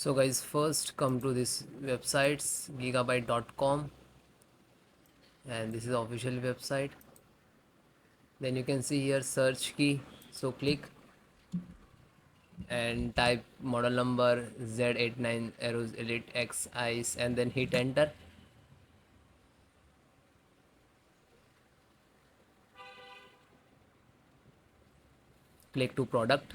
So guys, first come to this websites gigabyte.com, and this is the official website. Then you can see here search key, so click and type model number Z89 AORUS Elite X ICE and then hit enter. Click to product.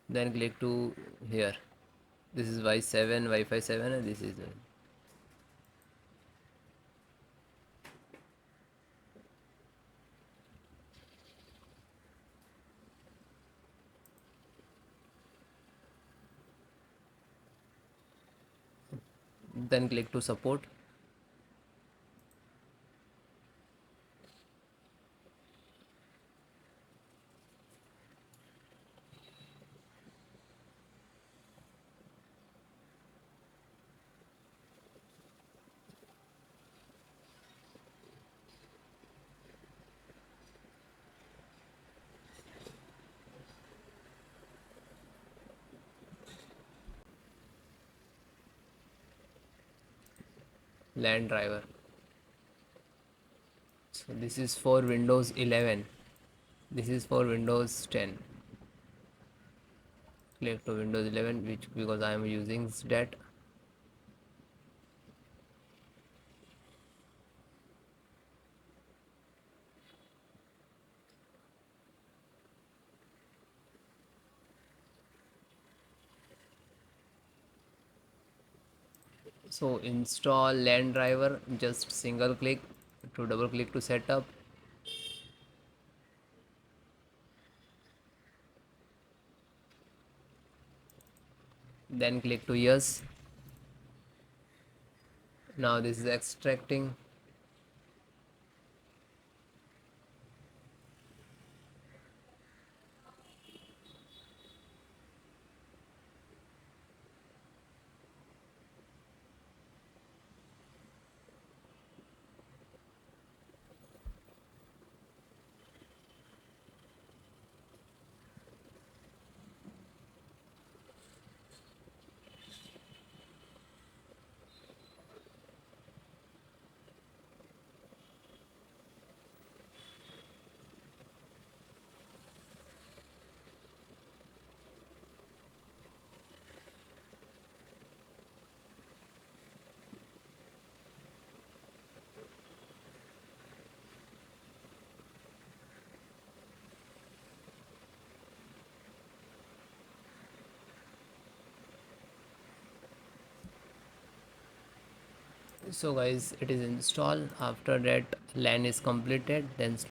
Then click to here. This is Wi-Fi 7 and this is then click to support. LAN driver. So this is for Windows 11. This is for Windows 10. Click to Windows 11, which because I am using that. So install LAN driver, just single click to double click to setup. Then click to yes. Now this is extracting. So guys, it is installed. After that LAN is completed, then